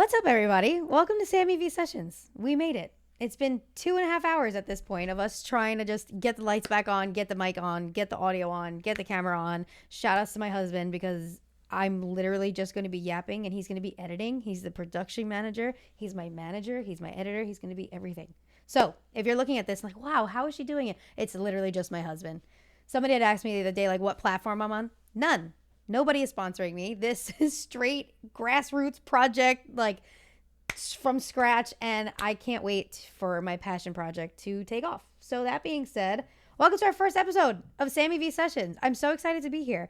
What's up, everybody? Welcome to Sammie Vee Sessions. We made it. It's been 2.5 hours at this point of us trying to just get the lights back on, get the mic on, get the audio on, get the camera on. Shout outs to my husband because I'm literally just going to be yapping and he's going to be editing. He's the production manager. He's my manager. He's my editor. He's going to be everything. So if you're looking at this like, wow, how is she doing it? It's literally just my husband. Somebody had asked me the other day, like, what platform I'm on. None. Nobody is sponsoring me. This is straight grassroots project, like from scratch, and I can't wait for my passion project to take off. So that being said, welcome to our first episode of Sammie Vee Sessions. I'm so excited to be here.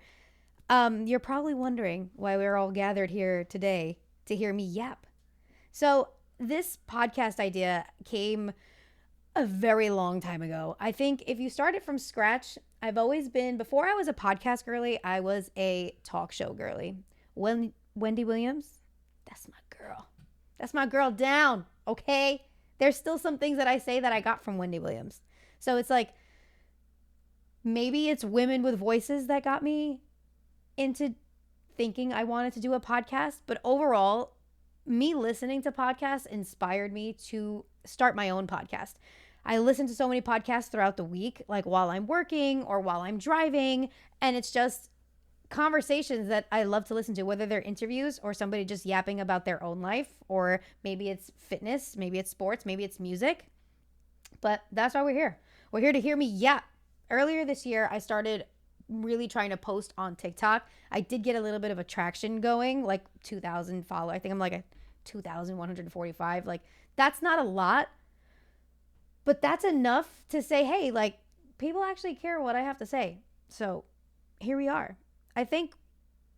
You're probably wondering why we're all gathered here today to hear me yap. So this podcast idea came a very long time ago. I think if you start it from scratch, I've always been, before I was a podcast girly, I was a talk show girly. Wendy Williams, that's my girl. That's my girl down, okay? There's still some things that I say that I got from Wendy Williams. So it's like, maybe it's women with voices that got me into thinking I wanted to do a podcast. But overall, me listening to podcasts inspired me to start my own podcast. I listen to so many podcasts throughout the week, like while I'm working or while I'm driving, and it's just conversations that I love to listen to, whether they're interviews or somebody just yapping about their own life, or maybe it's fitness, maybe it's sports, maybe it's music. But that's why we're here. We're here to hear me yap. Earlier this year, I started really trying to post on TikTok. I did get a little bit of a traction going, like 2,000 followers. I think I'm like a 2,145. Like, that's not a lot, but that's enough to say, hey, like, people actually care what I have to say. So here we are. I think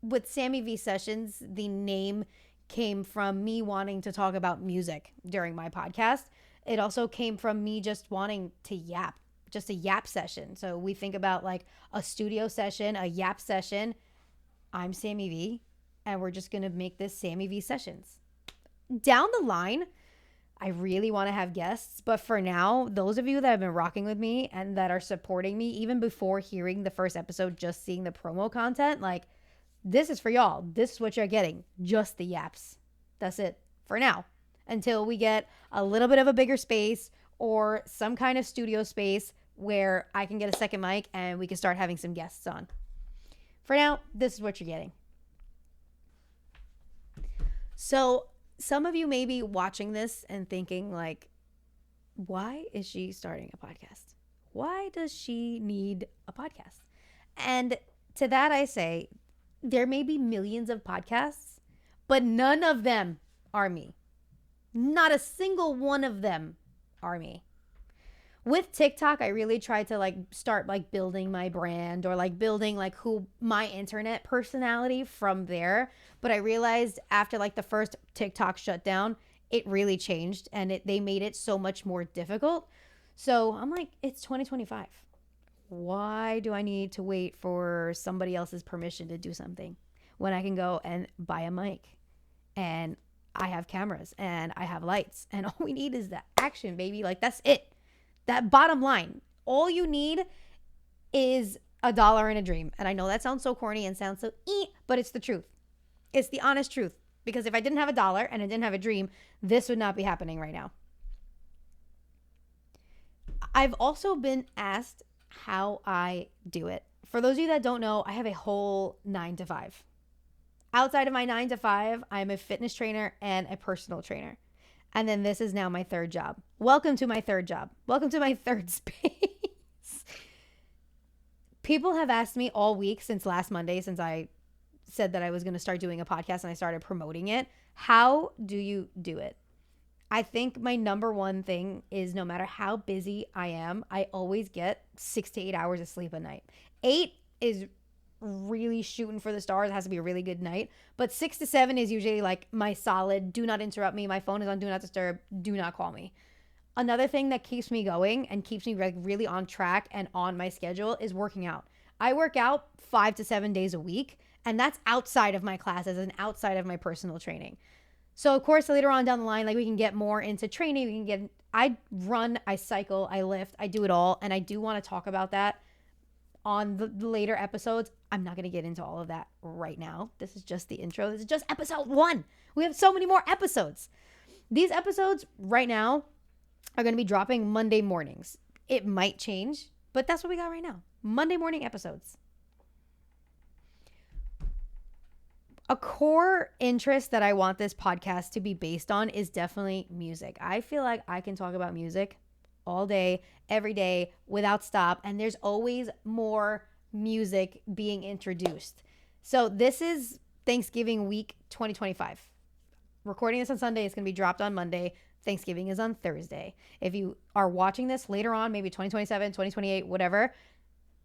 with Sammie Vee Sessions, the name came from me wanting to talk about music during my podcast. It also came from me just wanting to yap, just a yap session. So we think about like a studio session, a yap session. I'm Sammie Vee, and we're just going to make this Sammie Vee Sessions. Down the line, I really want to have guests, but for now, those of you that have been rocking with me and that are supporting me, even before hearing the first episode, just seeing the promo content, like, this is for y'all. This is what you're getting. Just the yaps. That's it for now. Until we get a little bit of a bigger space or some kind of studio space where I can get a second mic and we can start having some guests on. For now, this is what you're getting. So some of you may be watching this and thinking like, why is she starting a podcast? Why does she need a podcast? And to that I say, there may be millions of podcasts, but none of them are me. Not a single one of them are me. With TikTok, I really tried to like start like building my brand or like building like who my internet personality from there. But I realized after like the first TikTok shutdown, it really changed and they made it so much more difficult. So I'm like, it's 2025. Why do I need to wait for somebody else's permission to do something when I can go and buy a mic and I have cameras and I have lights and all we need is the action, baby. Like, that's it. That bottom line, all you need is $1 and a dream. And I know that sounds so corny and sounds so but it's the truth. It's the honest truth. Because if I didn't have $1 and I didn't have a dream, this would not be happening right now. I've also been asked how I do it. For those of you that don't know, I have a whole 9 to 5. Outside of my 9 to 5, I'm a fitness trainer and a personal trainer. And then this is now my third job. Welcome to my third job. Welcome to my third space. People have asked me all week since last Monday, since I said that I was going to start doing a podcast and I started promoting it. How do you do it? I think my number one thing is no matter how busy I am, I always get 6 to 8 hours of sleep a night. 8 is really shooting for the stars. It has to be a really good night. But 6 to 7 is usually like my solid, do not interrupt me. My phone is on do not disturb. Do not call me. Another thing that keeps me going and keeps me like really on track and on my schedule is working out. I work out 5 to 7 days a week, and that's outside of my classes and outside of my personal training. So of course, later on down the line, like we can get more into training. I run, I cycle, I lift, I do it all. And I do want to talk about that on the later episodes. I'm not going to get into all of that right now. This is just the intro. This is just episode 1. We have so many more episodes. These episodes right now are going to be dropping Monday mornings. It might change, but that's what we got right now. Monday morning episodes. A core interest that I want this podcast to be based on is definitely music. I feel like I can talk about music all day, every day, without stop, and there's always more music being introduced. So this is Thanksgiving week 2025. Recording this on Sunday, it's going to be dropped on Monday. Thanksgiving is on Thursday. If you are watching this later on, maybe 2027, 2028, whatever,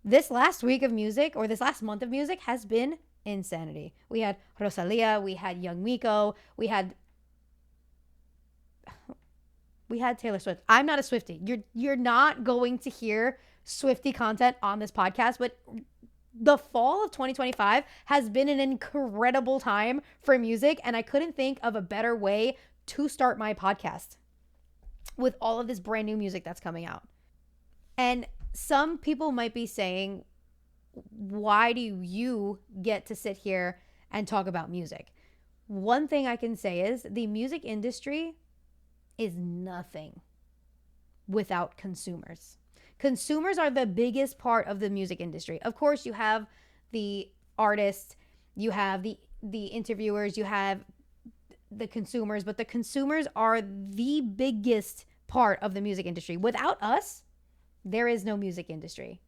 this last week of music or this last month of music has been insanity. We had Rosalia, we had Young Miko, we had Taylor Swift. I'm not a Swiftie. You're not going to hear Swiftie content on this podcast, but the fall of 2025 has been an incredible time for music, and I couldn't think of a better way to start my podcast with all of this brand new music that's coming out. And some people might be saying, why do you get to sit here and talk about music? One thing I can say is the music industry is nothing without consumers. Consumers are the biggest part of the music industry. Of course, you have the artists, you have the interviewers, you have the consumers, but the consumers are the biggest part of the music industry. Without us, there is no music industry.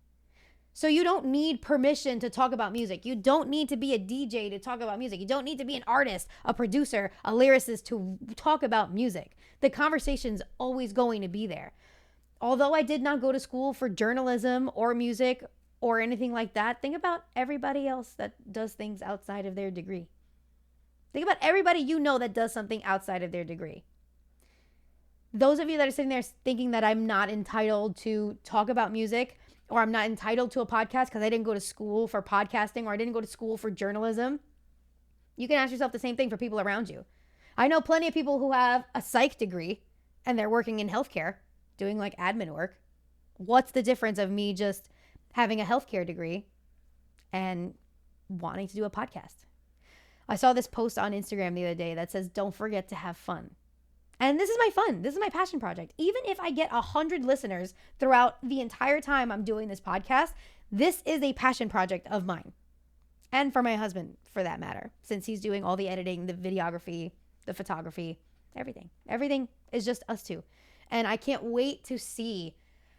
So you don't need permission to talk about music. You don't need to be a DJ to talk about music. You don't need to be an artist, a producer, a lyricist to talk about music. The conversation's always going to be there. Although I did not go to school for journalism or music or anything like that, think about everybody else that does things outside of their degree. Think about everybody you know that does something outside of their degree. Those of you that are sitting there thinking that I'm not entitled to talk about music, or I'm not entitled to a podcast because I didn't go to school for podcasting, or I didn't go to school for journalism, you can ask yourself the same thing for people around you. I know plenty of people who have a psych degree and they're working in healthcare, doing like admin work. What's the difference of me just having a healthcare degree and wanting to do a podcast? I saw this post on Instagram the other day that says, don't forget to have fun. And this is my fun. This is my passion project. Even if I get 100 listeners throughout the entire time I'm doing this podcast, this is a passion project of mine. And for my husband, for that matter, since he's doing all the editing, the videography, the photography, everything. Everything is just us two. And I can't wait to see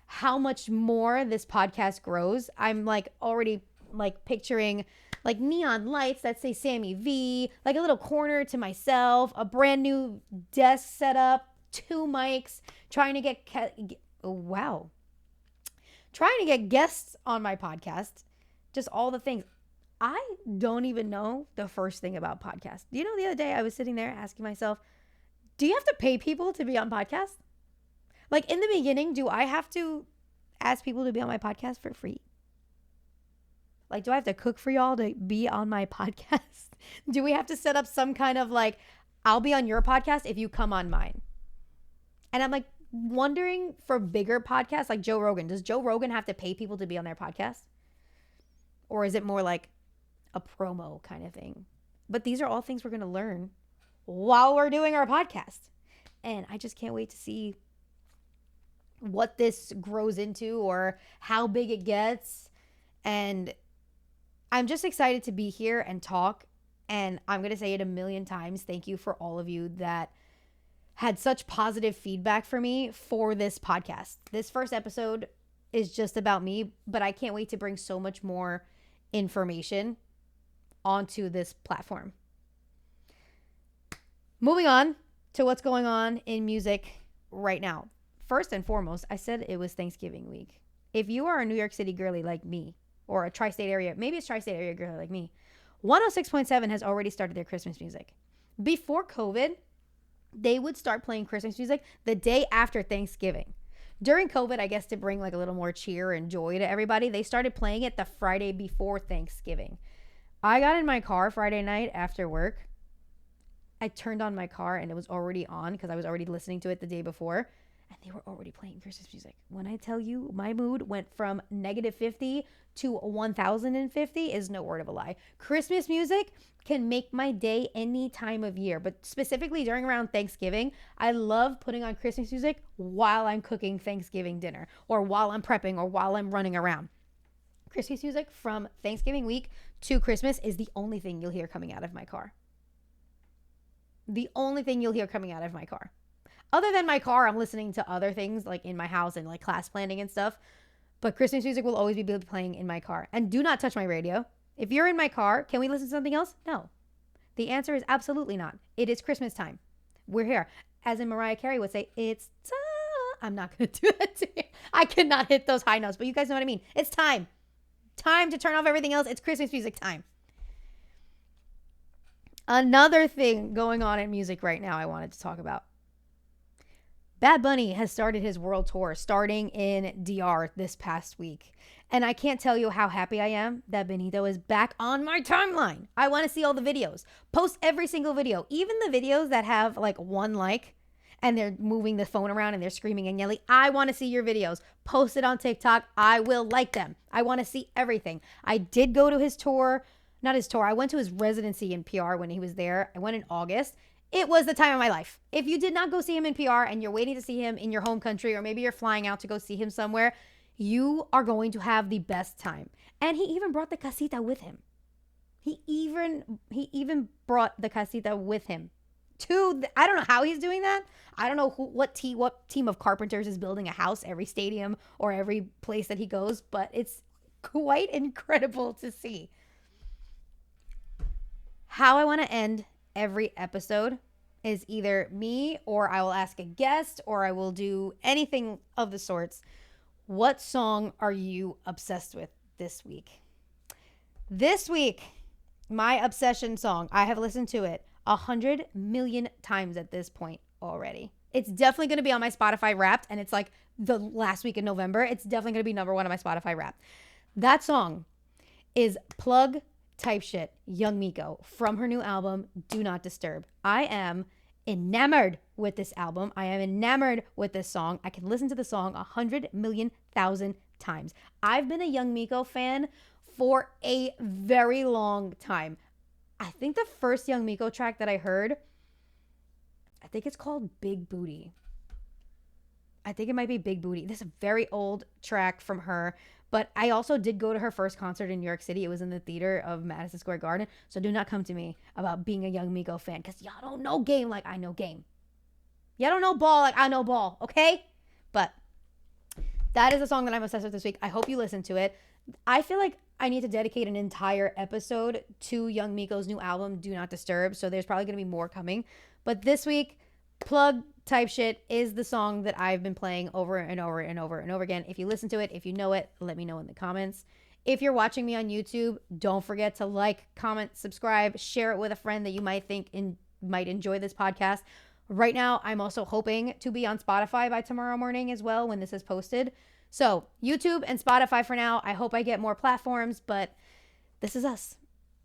how much more this podcast grows. I'm like already like picturing like neon lights that say Sammie Vee, like a little corner to myself, a brand new desk setup, 2 mics, trying to get guests on my podcast, just all the things. I don't even know the first thing about podcasts. You know, the other day I was sitting there asking myself, do you have to pay people to be on podcasts? Like in the beginning, do I have to ask people to be on my podcast for free? Like, do I have to cook for y'all to be on my podcast? Do we have to set up some kind of like, I'll be on your podcast if you come on mine? And I'm like wondering for bigger podcasts like Joe Rogan, does Joe Rogan have to pay people to be on their podcast? Or is it more like a promo kind of thing? But these are all things we're going to learn while we're doing our podcast. And I just can't wait to see what this grows into or how big it gets. And I'm just excited to be here and talk. And I'm going to say it a million times. Thank you for all of you that had such positive feedback for me for this podcast. This first episode is just about me, but I can't wait to bring so much more information onto this platform. Moving on to what's going on in music right now. First and foremost, I said it was Thanksgiving week. If you are a New York City girly like me, or a tri-state area, maybe it's tri-state area girly like me, 106.7 has already started their Christmas music. Before COVID, they would start playing Christmas music the day after Thanksgiving. During COVID, I guess to bring like a little more cheer and joy to everybody, they started playing it the Friday before Thanksgiving. I got in my car Friday night after work. I turned on my car and it was already on because I was already listening to it the day before. and they were already playing Christmas music. When I tell you my mood went from -50 to 1050 is no word of a lie. Christmas music can make my day any time of year, but specifically during around Thanksgiving, I love putting on Christmas music while I'm cooking Thanksgiving dinner or while I'm prepping or while I'm running around. Christmas music from Thanksgiving week to Christmas is the only thing you'll hear coming out of my car. The only thing you'll hear coming out of my car. Other than my car, I'm listening to other things like in my house and like class planning and stuff. But Christmas music will always be playing in my car. And do not touch my radio. If you're in my car, can we listen to something else? No. The answer is absolutely not. It is Christmas time. We're here. As in Mariah Carey would say, it's time. I'm not going to do that to you. I cannot hit those high notes, but you guys know what I mean. It's time. Time to turn off everything else. It's Christmas music time. Another thing going on in music right now I wanted to talk about. Bad Bunny has started his world tour starting in DR this past week. And I can't tell you how happy I am that Benito is back on my timeline. I want to see all the videos. Post every single video. Even the videos that have like one like and they're moving the phone around and they're screaming and yelling. I want to see your videos. Post it on TikTok. I will like them. I want to see everything. I did go to his tour. Not his tour. I went to his residency in PR when he was there. I went in August. It was the time of my life. If you did not go see him in PR and you're waiting to see him in your home country, or maybe you're flying out to go see him somewhere, you are going to have the best time. And he even brought the casita with him. He even brought the casita with him. I don't know how he's doing that. I don't know what team of carpenters is building a house every stadium or every place that he goes, but it's quite incredible to see. How I want to end every episode is either me, or I will ask a guest, or I will do anything of the sorts. What song are you obsessed with this week? This week, my obsession song, I have listened to it 100 million times at this point already. It's definitely going to be on my Spotify Wrapped, and it's like the last week in November. It's definitely going to be number one on my Spotify Wrapped. That song is Plug Type Shit, Young Miko, from her new album, Do Not Disturb. I am enamored with this album. I am enamored with this song. I can listen to the song 100 million thousand times. I've been a Young Miko fan for a very long time. I think the first Young Miko track that I heard, I think it's called Big Booty. I think it might be Big Booty. This is a very old track from her. But I also did go to her first concert in New York City. It was in the theater of Madison Square Garden. So do not come to me about being a Young Miko fan, because y'all don't know game like I know game. Y'all don't know ball like I know ball, okay? But that is a song that I'm obsessed with this week. I hope you listen to it. I feel like I need to dedicate an entire episode to Young Miko's new album, Do Not Disturb. So there's probably going to be more coming. But this week, Plug Type Shit is the song that I've been playing over and over and over and over again. If you listen to it, if you know it, let me know in the comments. If you're watching me on YouTube, don't forget to like, comment, subscribe, share it with a friend that you might think might enjoy this podcast. Right now, I'm also hoping to be on Spotify by tomorrow morning as well when this is posted. So YouTube and Spotify for now. I hope I get more platforms, but this is us.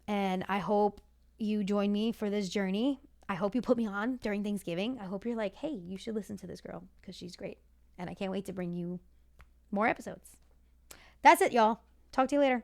And I hope you join me for this journey. I hope you put me on during Thanksgiving. I hope you're like, hey, you should listen to this girl because she's great. And I can't wait to bring you more episodes. That's it, y'all. Talk to you later.